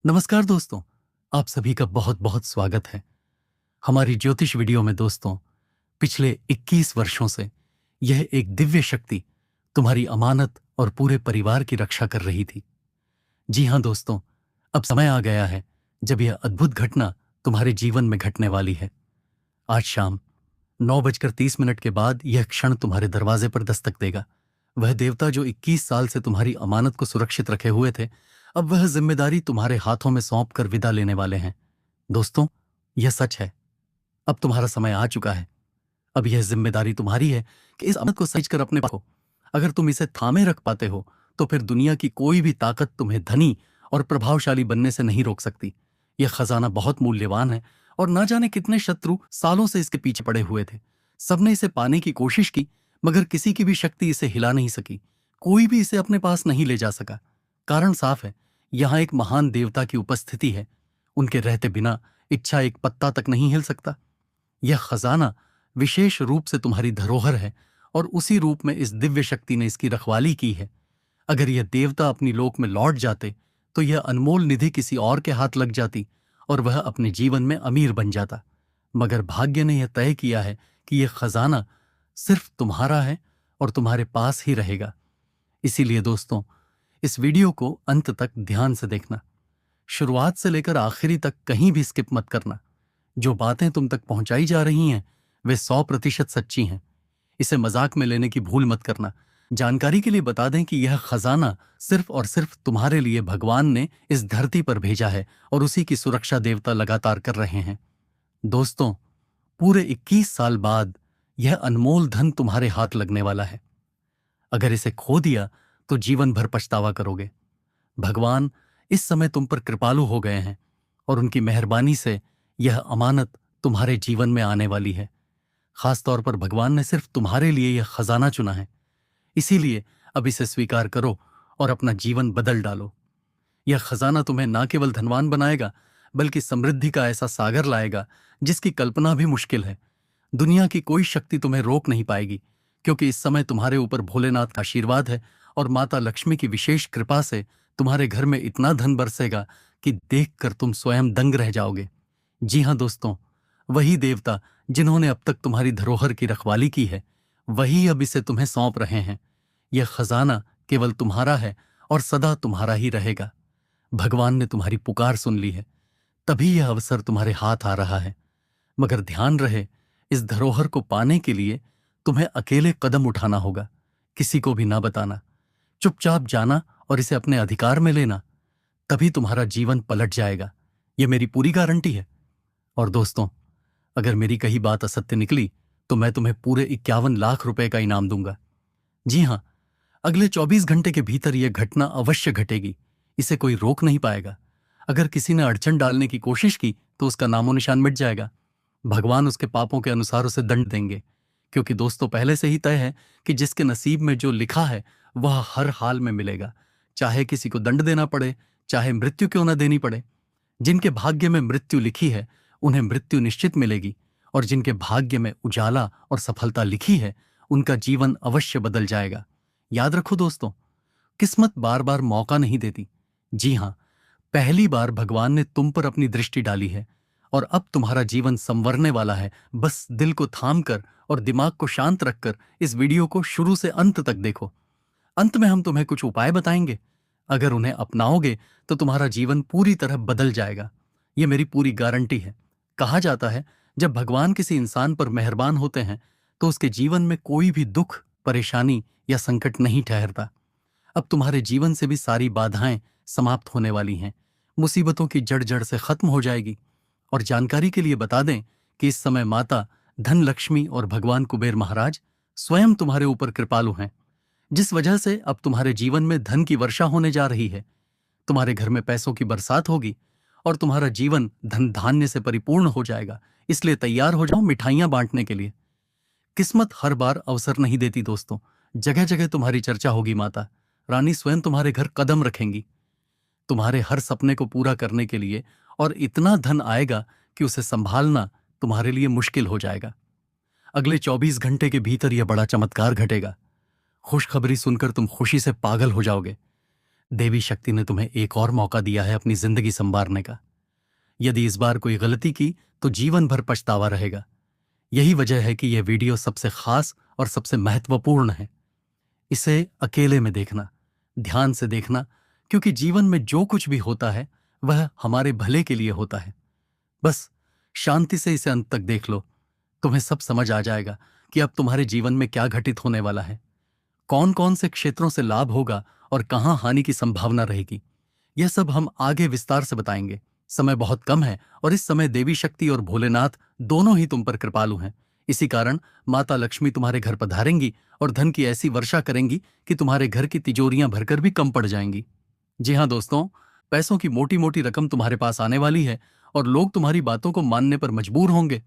नमस्कार दोस्तों, आप सभी का बहुत बहुत स्वागत है हमारी ज्योतिष वीडियो में। दोस्तों, पिछले 21 वर्षों से यह एक दिव्य शक्ति तुम्हारी अमानत और पूरे परिवार की रक्षा कर रही थी। जी हां दोस्तों, अब समय आ गया है जब यह अद्भुत घटना तुम्हारे जीवन में घटने वाली है। आज शाम 9:30 के बाद यह क्षण तुम्हारे दरवाजे पर दस्तक देगा। वह देवता जो 21 साल से तुम्हारी अमानत को सुरक्षित रखे हुए थे, अब वह जिम्मेदारी तुम्हारे हाथों में सौंप कर विदा लेने वाले हैं। दोस्तों, यह सच है, अब तुम्हारा समय आ चुका है। अब यह जिम्मेदारी तुम्हारी है कि इस अमानत को सहेज कर अपने पास रखो। अगर तुम इसे थामे रख पाते हो तो फिर दुनिया की कोई भी ताकत तुम्हें धनी और प्रभावशाली बनने से नहीं रोक सकती। यह खजाना बहुत मूल्यवान है और ना जाने कितने शत्रु सालों से इसके पीछे पड़े हुए थे। सबने इसे पाने की कोशिश की, मगर किसी की भी शक्ति इसे हिला नहीं सकी। कोई भी इसे अपने पास नहीं ले जा सका। कारण साफ है, यहां एक महान देवता की उपस्थिति है। उनके रहते बिना इच्छा एक पत्ता तक नहीं हिल सकता। यह खजाना विशेष रूप से तुम्हारी धरोहर है और उसी रूप में इस दिव्य शक्ति ने इसकी रखवाली की है। अगर यह देवता अपनी लोक में लौट जाते तो यह अनमोल निधि किसी और के हाथ लग जाती और वह अपने जीवन में अमीर बन जाता। मगर भाग्य ने यह तय किया है कि यह खजाना सिर्फ तुम्हारा है और तुम्हारे पास ही रहेगा। इसीलिए दोस्तों, इस वीडियो को अंत तक ध्यान से देखना। शुरुआत से लेकर आखिरी तक कहीं भी स्किप मत करना। जो बातें तुम तक पहुंचाई जा रही हैं वे 100% सच्ची हैं। इसे मजाक में लेने की भूल मत करना। जानकारी के लिए बता दें कि यह खजाना सिर्फ और सिर्फ तुम्हारे लिए भगवान ने इस धरती पर भेजा है और उसी की सुरक्षा देवता लगातार कर रहे हैं। दोस्तों, पूरे 21 साल बाद यह अनमोल धन तुम्हारे हाथ लगने वाला है। अगर इसे खो दिया तो जीवन भर पछतावा करोगे। भगवान इस समय तुम पर कृपालु हो गए हैं और उनकी मेहरबानी से यह अमानत तुम्हारे जीवन में आने वाली है। खासतौर पर भगवान ने सिर्फ तुम्हारे लिए यह खजाना चुना है। इसीलिए अब इसे स्वीकार करो और अपना जीवन बदल डालो। यह खजाना तुम्हें न केवल धनवान बनाएगा बल्कि समृद्धि का ऐसा सागर लाएगा जिसकी कल्पना भी मुश्किल है। दुनिया की कोई शक्ति तुम्हें रोक नहीं पाएगी, क्योंकि इस समय तुम्हारे ऊपर भोलेनाथ का आशीर्वाद है और माता लक्ष्मी की विशेष कृपा से तुम्हारे घर में इतना धन बरसेगा कि देखकर तुम स्वयं दंग रह जाओगे। जी हां दोस्तों, वही देवता जिन्होंने अब तक तुम्हारी धरोहर की रखवाली की है, वही अब इसे तुम्हें सौंप रहे हैं। यह खजाना केवल तुम्हारा है और सदा तुम्हारा ही रहेगा। भगवान ने तुम्हारी पुकार सुन ली है, तभी यह अवसर तुम्हारे हाथ आ रहा है। मगर ध्यान रहे, इस धरोहर को पाने के लिए तुम्हें अकेले कदम उठाना होगा। किसी को भी ना बताना, चुपचाप जाना और इसे अपने अधिकार में लेना। तभी तुम्हारा जीवन पलट जाएगा। यह मेरी पूरी गारंटी है। और दोस्तों, अगर मेरी कही बात असत्य निकली तो मैं तुम्हें पूरे 51 लाख रुपए का इनाम दूंगा। जी हां, अगले 24 घंटे के भीतर यह घटना अवश्य घटेगी। इसे कोई रोक नहीं पाएगा। अगर किसी ने अड़चन डालने की कोशिश की तो उसका नामो निशान मिट जाएगा। भगवान उसके पापों के अनुसार उसे दंड देंगे, क्योंकि दोस्तों पहले से ही तय है कि जिसके नसीब में जो लिखा है वह हर हाल में मिलेगा, चाहे किसी को दंड देना पड़े, चाहे मृत्यु क्यों न देनी पड़े। जिनके भाग्य में मृत्यु लिखी है उन्हें मृत्यु निश्चित मिलेगी, और जिनके भाग्य में उजाला और सफलता लिखी है उनका जीवन अवश्य बदल जाएगा। याद रखो दोस्तों, किस्मत बार बार मौका नहीं देती। जी हां, पहली बार भगवान ने तुम पर अपनी दृष्टि डाली है और अब तुम्हारा जीवन संवरने वाला है। बस दिल को थाम कर और दिमाग को शांत रखकर इस वीडियो को शुरू से अंत तक देखो। अंत में हम तुम्हें कुछ उपाय बताएंगे। अगर उन्हें अपनाओगे तो तुम्हारा जीवन पूरी तरह बदल जाएगा। ये मेरी पूरी गारंटी है। कहा जाता है, जब भगवान किसी इंसान पर मेहरबान होते हैं तो उसके जीवन में कोई भी दुख, परेशानी या संकट नहीं ठहरता। अब तुम्हारे जीवन से भी सारी बाधाएं समाप्त होने वाली हैं। मुसीबतों की जड़ जड़ से खत्म हो जाएगी। और जानकारी के लिए बता दें कि इस समय माता धन लक्ष्मी और भगवान कुबेर महाराज स्वयं तुम्हारे ऊपर कृपालु हैं, जिस वजह से अब तुम्हारे जीवन में धन की वर्षा होने जा रही है। तुम्हारे घर में पैसों की बरसात होगी और तुम्हारा जीवन धन धान्य से परिपूर्ण हो जाएगा। इसलिए तैयार हो जाओ मिठाइयां बांटने के लिए। किस्मत हर बार अवसर नहीं देती दोस्तों। जगह जगह तुम्हारी चर्चा होगी। माता रानी स्वयं तुम्हारे घर कदम रखेंगी, तुम्हारे हर सपने को पूरा करने के लिए, और इतना धन आएगा कि उसे संभालना तुम्हारे लिए मुश्किल हो जाएगा। अगले 24 घंटे के भीतर यह बड़ा चमत्कार घटेगा। खुशखबरी सुनकर तुम खुशी से पागल हो जाओगे। देवी शक्ति ने तुम्हें एक और मौका दिया है अपनी जिंदगी संवारने का। यदि इस बार कोई गलती की तो जीवन भर पछतावा रहेगा। यही वजह है कि यह वीडियो सबसे खास और सबसे महत्वपूर्ण है। इसे अकेले में देखना, ध्यान से देखना, क्योंकि जीवन में जो कुछ भी होता है वह हमारे भले के लिए होता है। बस शांति से इसे अंत तक देख लो, तुम्हें सब समझ आ जाएगा कि अब तुम्हारे जीवन में क्या घटित होने वाला है, कौन कौन से क्षेत्रों से लाभ होगा और कहां हानि की संभावना रहेगी। यह सब हम आगे विस्तार से बताएंगे। समय बहुत कम है और इस समय देवी शक्ति और भोलेनाथ दोनों ही तुम पर कृपालु हैं। इसी कारण माता लक्ष्मी तुम्हारे घर पधारेंगी और धन की ऐसी वर्षा करेंगी कि तुम्हारे घर की तिजोरियां भरकर भी कम पड़ जाएंगी। जी हां दोस्तों, पैसों की मोटी मोटी रकम तुम्हारे पास आने वाली है और लोग तुम्हारी बातों को मानने पर मजबूर होंगे।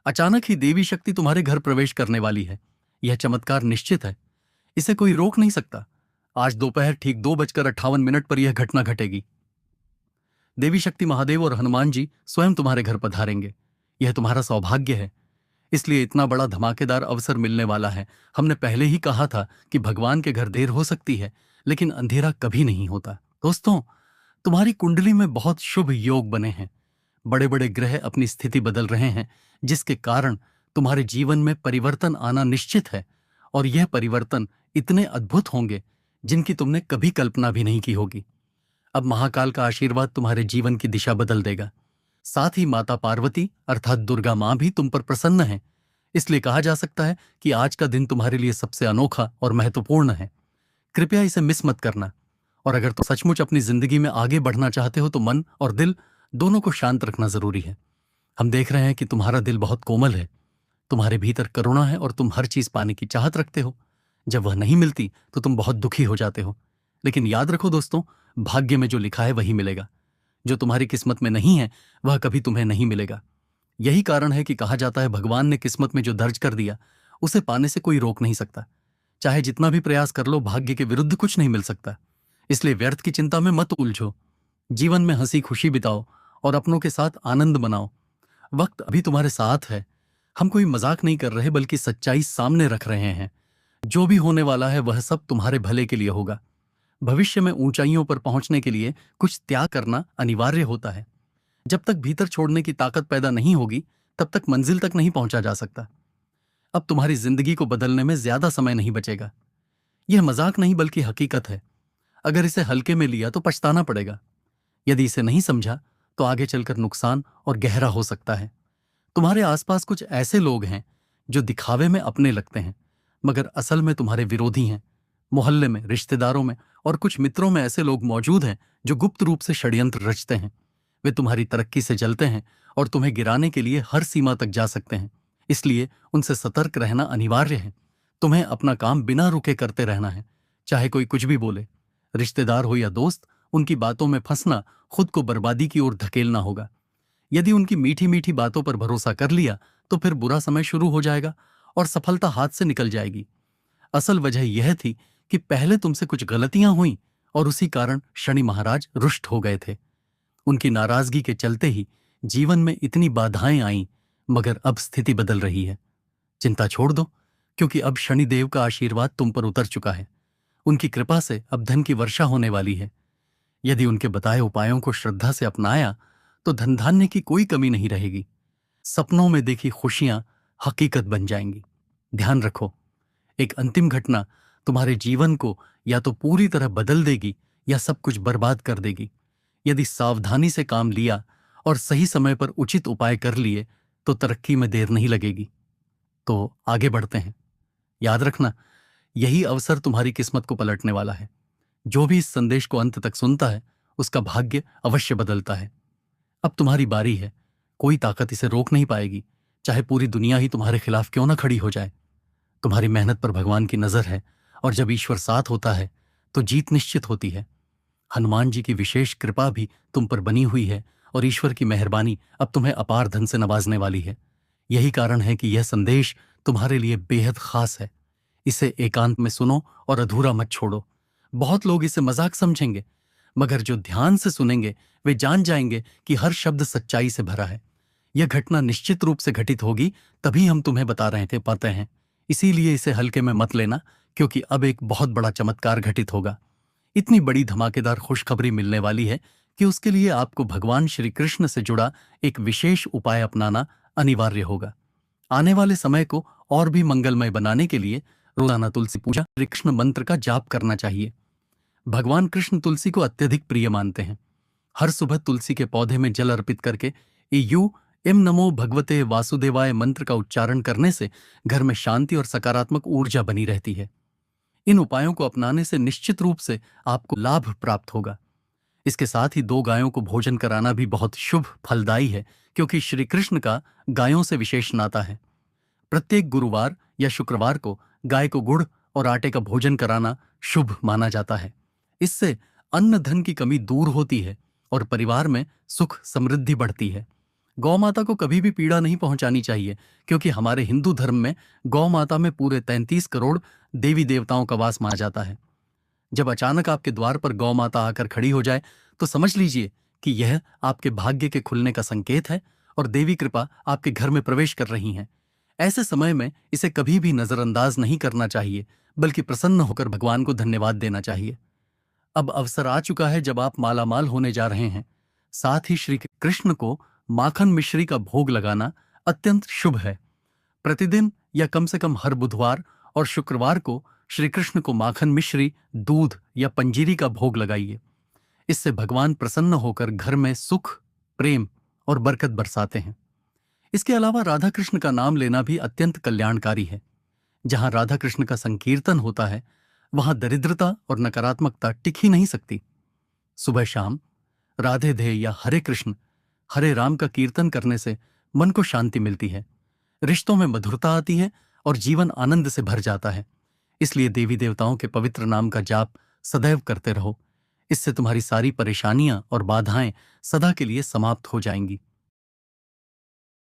अचानक ही देवी शक्ति तुम्हारे घर प्रवेश करने वाली है। यह चमत्कार निश्चित है, इसे कोई रोक नहीं सकता। आज दोपहर ठीक 2:58 पर यह घटना घटेगी। देवी शक्ति महादेव और हनुमान जी स्वयं तुम्हारे घर पधारेंगे। यह तुम्हारा सौभाग्य है, इसलिए इतना बड़ा धमाकेदार अवसर मिलने वाला है। हमने पहले ही कहा था कि भगवान के घर देर हो सकती है, लेकिन अंधेरा कभी नहीं होता। दोस्तों, तुम्हारी कुंडली में बहुत शुभ योग बने हैं। बड़े बड़े ग्रह अपनी स्थिति बदल रहे हैं, जिसके कारण तुम्हारे जीवन में परिवर्तन आना निश्चित है। और यह परिवर्तन इतने अद्भुत होंगे जिनकी तुमने कभी कल्पना भी नहीं की होगी। अब महाकाल का आशीर्वाद तुम्हारे जीवन की दिशा बदल देगा। साथ ही माता पार्वती अर्थात दुर्गा मां भी तुम पर प्रसन्न है। इसलिए कहा जा सकता है कि आज का दिन तुम्हारे लिए सबसे अनोखा और महत्वपूर्ण है। कृपया इसे मिस मत करना। और अगर तुम सचमुच अपनी जिंदगी में आगे बढ़ना चाहते हो तो मन और दिल दोनों को शांत रखना जरूरी है। हम देख रहे हैं कि तुम्हारा दिल बहुत कोमल है, तुम्हारे भीतर करुणा है और तुम हर चीज पाने की चाहत रखते हो। जब वह नहीं मिलती तो तुम बहुत दुखी हो जाते हो। लेकिन याद रखो दोस्तों, भाग्य में जो लिखा है वही मिलेगा। जो तुम्हारी किस्मत में नहीं है वह कभी तुम्हें नहीं मिलेगा। यही कारण है कि कहा जाता है भगवान ने किस्मत में जो दर्ज कर दिया उसे पाने से कोई रोक नहीं सकता। चाहे जितना भी प्रयास कर लो, भाग्य के विरुद्ध कुछ नहीं मिल सकता। इसलिए व्यर्थ की चिंता में मत उलझो। जीवन में हंसी खुशी बिताओ और अपनों के साथ आनंद मनाओ। वक्त अभी तुम्हारे साथ है। हम कोई मजाक नहीं कर रहे, बल्कि सच्चाई सामने रख रहे हैं। जो भी होने वाला है वह सब तुम्हारे भले के लिए होगा। भविष्य में ऊंचाइयों पर पहुंचने के लिए कुछ त्याग करना अनिवार्य होता है। जब तक भीतर छोड़ने की ताकत पैदा नहीं होगी तब तक मंजिल तक नहीं पहुंचा जा सकता। अब तुम्हारी जिंदगी को बदलने में ज्यादा समय नहीं बचेगा। यह मजाक नहीं बल्कि हकीकत है। अगर इसे हल्के में लिया तो पछताना पड़ेगा। यदि इसे नहीं समझा तो आगे चलकर नुकसान और गहरा हो सकता है। तुम्हारे आसपास कुछ ऐसे लोग हैं जो दिखावे में अपने लगते हैं, मगर असल में तुम्हारे विरोधी हैं। मोहल्ले में, रिश्तेदारों में और कुछ मित्रों में ऐसे लोग मौजूद हैं जो गुप्त रूप से षड्यंत्र रचते हैं। वे तुम्हारी तरक्की से जलते हैं और तुम्हें गिराने के लिए हर सीमा तक जा सकते हैं। इसलिए उनसे सतर्क रहना अनिवार्य है। तुम्हें अपना काम बिना रुके करते रहना है, चाहे कोई कुछ भी बोले। रिश्तेदार हो या दोस्त, उनकी बातों में फंसना खुद को बर्बादी की ओर धकेलना होगा। यदि उनकी मीठी मीठी बातों पर भरोसा कर लिया तो फिर बुरा समय शुरू हो जाएगा और सफलता हाथ से निकल जाएगी। असल वजह यह थी कि पहले तुमसे कुछ गलतियां हुई और उसी कारण शनि महाराज रुष्ट हो गए थे। उनकी नाराजगी के चलते ही जीवन में इतनी बाधाएं आईं, मगर अब स्थिति बदल रही है। चिंता छोड़ दो, क्योंकि अब शनिदेव का आशीर्वाद तुम पर उतर चुका है। उनकी कृपा से अब धन की वर्षा होने वाली है। यदि उनके बताए उपायों को श्रद्धा से अपनाया तो धन धान्य की कोई कमी नहीं रहेगी। सपनों में देखी खुशियां हकीकत बन जाएंगी। ध्यान रखो, एक अंतिम घटना तुम्हारे जीवन को या तो पूरी तरह बदल देगी या सब कुछ बर्बाद कर देगी। यदि सावधानी से काम लिया और सही समय पर उचित उपाय कर लिए तो तरक्की में देर नहीं लगेगी। तो आगे बढ़ते हैं। याद रखना, यही अवसर तुम्हारी किस्मत को पलटने वाला है। जो भी इस संदेश को अंत तक सुनता है उसका भाग्य अवश्य बदलता है। अब तुम्हारी बारी है। कोई ताकत इसे रोक नहीं पाएगी, चाहे पूरी दुनिया ही तुम्हारे खिलाफ क्यों ना खड़ी हो जाए। तुम्हारी मेहनत पर भगवान की नजर है और जब ईश्वर साथ होता है तो जीत निश्चित होती है। हनुमान जी की विशेष कृपा भी तुम पर बनी हुई है और ईश्वर की मेहरबानी अब तुम्हें अपार धन से नवाजने वाली है। यही कारण है कि यह संदेश तुम्हारे लिए बेहद खास है। इसे एकांत में सुनो और अधूरा मत छोड़ो। बहुत लोग इसे मजाक समझेंगे, मगर जो ध्यान से सुनेंगे वे जान जाएंगे कि हर शब्द सच्चाई से भरा है। यह घटना निश्चित रूप से घटित होगी, तभी हम तुम्हें बता रहे थे, पाते हैं। इसीलिए इसे हल्के में मत लेना, क्योंकि अब एक बहुत बड़ा चमत्कार घटित होगा। इतनी बड़ी धमाकेदार खुशखबरी मिलने वाली है कि उसके लिए आपको भगवान श्री कृष्ण से जुड़ा एक विशेष उपाय अपनाना अनिवार्य होगा। आने वाले समय को और भी मंगलमय बनाने के लिए रोजाना तुलसी पूजा, श्री कृष्ण मंत्र का जाप करना चाहिए। भगवान कृष्ण तुलसी को अत्यधिक प्रिय मानते हैं। हर सुबह तुलसी के पौधे में जल अर्पित करके यू एम नमो भगवते वासुदेवाय मंत्र का उच्चारण करने से घर में शांति और सकारात्मक ऊर्जा बनी रहती है। इन उपायों को अपनाने से निश्चित रूप से आपको लाभ प्राप्त होगा। इसके साथ ही 2 गायों को भोजन कराना भी बहुत शुभ फलदायी है, क्योंकि श्री कृष्ण का गायों से विशेष नाता है। प्रत्येक गुरुवार या शुक्रवार को गाय को गुड़ और आटे का भोजन कराना शुभ माना जाता है। इससे अन्न धन की कमी दूर होती है और परिवार में सुख समृद्धि बढ़ती है। गौ माता को कभी भी पीड़ा नहीं पहुंचानी चाहिए, क्योंकि हमारे हिंदू धर्म में गौ माता में पूरे 33 करोड़ देवी देवताओं का वास माना जाता है। जब अचानक आपके द्वार पर गौ माता आकर खड़ी हो जाए तो समझ लीजिए कि यह आपके भाग्य के खुलने का संकेत है और देवी कृपा आपके घर में प्रवेश कर रही हैं। ऐसे समय में इसे कभी भी नजरअंदाज नहीं करना चाहिए, बल्कि प्रसन्न होकर भगवान को धन्यवाद देना चाहिए। अब अवसर आ चुका है जब आप मालामाल होने जा रहे हैं। साथ ही श्री कृष्ण को माखन मिश्री का भोग लगाना अत्यंत शुभ है। प्रतिदिन या कम से कम हर बुधवार और शुक्रवार को श्री कृष्ण को माखन मिश्री, दूध या पंजीरी का भोग लगाइए। इससे भगवान प्रसन्न होकर घर में सुख, प्रेम और बरकत बरसाते हैं। इसके अलावा राधा कृष्ण का नाम लेना भी अत्यंत कल्याणकारी है। जहां राधा कृष्ण का संकीर्तन होता है, वहां दरिद्रता और नकारात्मकता टिक ही नहीं सकती। सुबह शाम राधे धे या हरे कृष्ण, हरे राम का कीर्तन करने से मन को शांति मिलती है, रिश्तों में मधुरता आती है और जीवन आनंद से भर जाता है। इसलिए देवी देवताओं के पवित्र नाम का जाप सदैव करते रहो। इससे तुम्हारी सारी परेशानियां और बाधाएं सदा के लिए समाप्त हो जाएंगी।